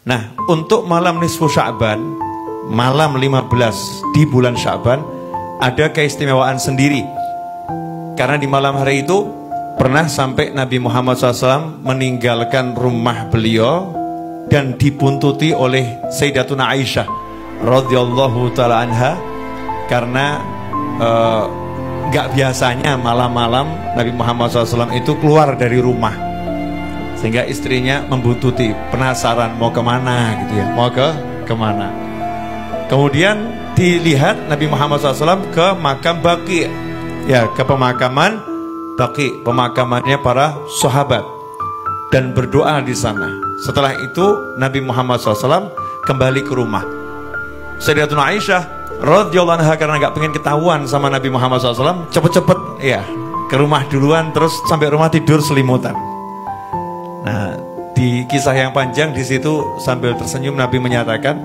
Nah, untuk malam nisfu Sya'ban, malam 15 di bulan Sya'ban, ada keistimewaan sendiri. Karena di malam hari itu pernah sampai Nabi Muhammad SAW meninggalkan rumah beliau dan dibuntuti oleh Sayyidatuna Aisyah radhiyallahu ta'ala anha, karena gak biasanya malam-malam Nabi Muhammad SAW itu keluar dari rumah, sehingga istrinya membuntuti, penasaran mau kemana gitu ya, mau kemana. Kemudian dilihat Nabi Muhammad SAW ke makam Baqi, ya, ke pemakaman Baqi, pemakamannya para sahabat, dan berdoa di sana. Setelah itu Nabi Muhammad SAW kembali ke rumah. Sayyidatuna Aisyah radhiyallahu anha karena nggak pengen ketahuan sama Nabi Muhammad SAW, cepet-cepet ya ke rumah duluan, terus sampai rumah tidur selimutan. Nah, di kisah yang panjang di situ sambil tersenyum Nabi menyatakan,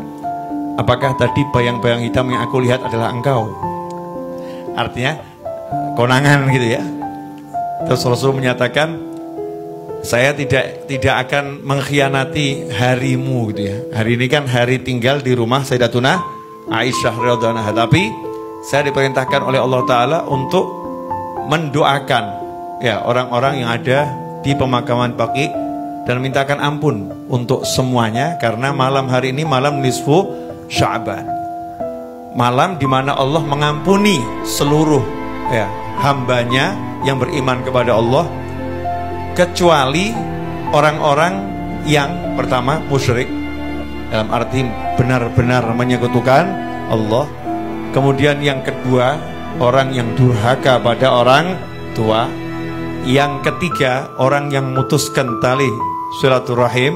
apakah tadi bayang-bayang hitam yang aku lihat adalah engkau? Artinya konangan gitu ya. Terus Rasul menyatakan, saya tidak akan mengkhianati harimu gitu ya. Hari ini kan hari tinggal di rumah Sayyidatuna Aisyah radhiyallahu anha, tapi saya diperintahkan oleh Allah Ta'ala untuk mendoakan ya orang-orang yang ada di pemakaman Baqi dan mintakan ampun untuk semuanya, karena malam hari ini malam nisfu Sya'ban, malam dimana Allah mengampuni seluruh ya hambanya yang beriman kepada Allah, kecuali orang-orang yang pertama musyrik, dalam arti benar-benar menyekutukan Allah. Kemudian yang kedua, orang yang durhaka pada orang tua. Yang ketiga, orang yang memutuskan tali silaturahim.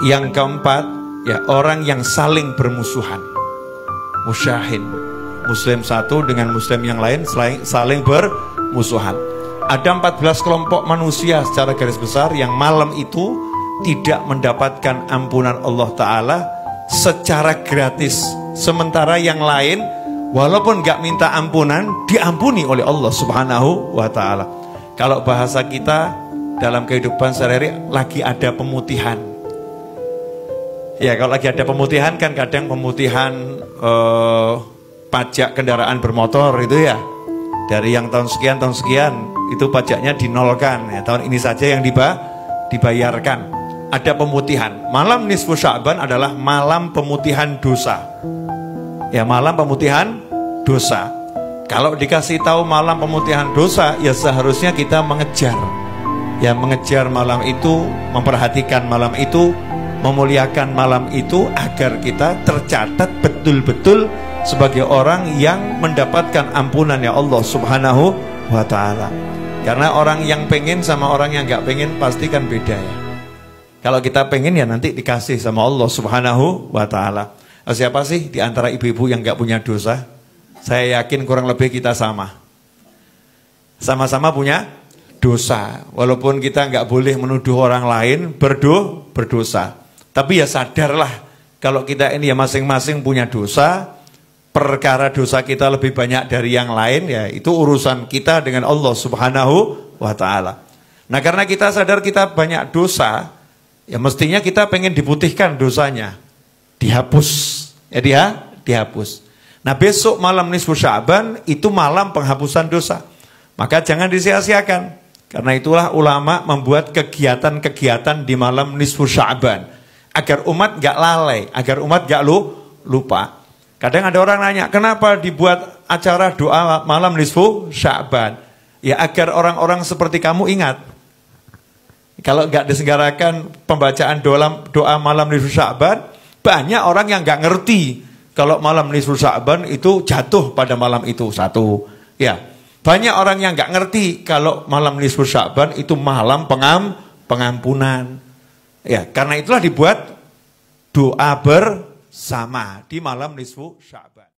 Yang keempat, ya, orang yang saling bermusuhan, musyahin, muslim satu dengan muslim yang lain saling bermusuhan. Ada 14 kelompok manusia secara garis besar yang malam itu tidak mendapatkan ampunan Allah Ta'ala secara gratis, sementara yang lain walaupun gak minta ampunan diampuni oleh Allah Subhanahu wa Ta'ala. Kalau bahasa kita dalam kehidupan sehari-hari, lagi ada pemutihan. Ya, kalau lagi ada pemutihan kan kadang pemutihan pajak kendaraan bermotor itu ya, dari yang tahun sekian itu pajaknya dinolkan ya, tahun ini saja yang dibayarkan. Ada pemutihan. Malam nisfu Sya'ban adalah malam pemutihan dosa. Ya, malam pemutihan dosa. Kalau dikasih tahu malam pemutihan dosa, ya seharusnya kita mengejar. Ya, mengejar malam itu, memperhatikan malam itu, memuliakan malam itu, agar kita tercatat betul-betul sebagai orang yang mendapatkan ampunan ya Allah Subhanahu wa Ta'ala. Karena orang yang pengen sama orang yang gak pengen pasti kan beda ya. Kalau kita pengen ya nanti dikasih sama Allah Subhanahu wa Ta'ala. Siapa sih di antara ibu-ibu yang gak punya dosa? Saya yakin kurang lebih kita sama. Sama-sama punya dosa. Walaupun kita nggak boleh menuduh orang lain berdosa. Tapi ya sadarlah, kalau kita ini ya masing-masing punya dosa. Perkara dosa kita lebih banyak dari yang lain, ya itu urusan kita dengan Allah Subhanahu wa Ta'ala. Nah, karena kita sadar kita banyak dosa, ya mestinya kita pengen diputihkan dosanya, dihapus. Ya dihapus. Nah, besok malam nisfu Sya'ban itu malam penghapusan dosa. Maka jangan disia-siakan. Karena itulah ulama membuat kegiatan-kegiatan di malam nisfu Sya'ban, agar umat gak lalai, agar umat gak lupa. Kadang ada orang nanya, kenapa dibuat acara doa malam nisfu Sya'ban? Ya, agar orang-orang seperti kamu ingat. Kalau gak diselenggarakan pembacaan doa malam nisfu Sya'ban, banyak orang yang gak ngerti kalau malam nisfu Sya'ban itu jatuh pada malam itu. Satu, ya, banyak orang yang nggak ngerti kalau malam nisfu Sya'ban itu malam pengampunan. Ya, karena itulah dibuat doa bersama di malam nisfu Sya'ban.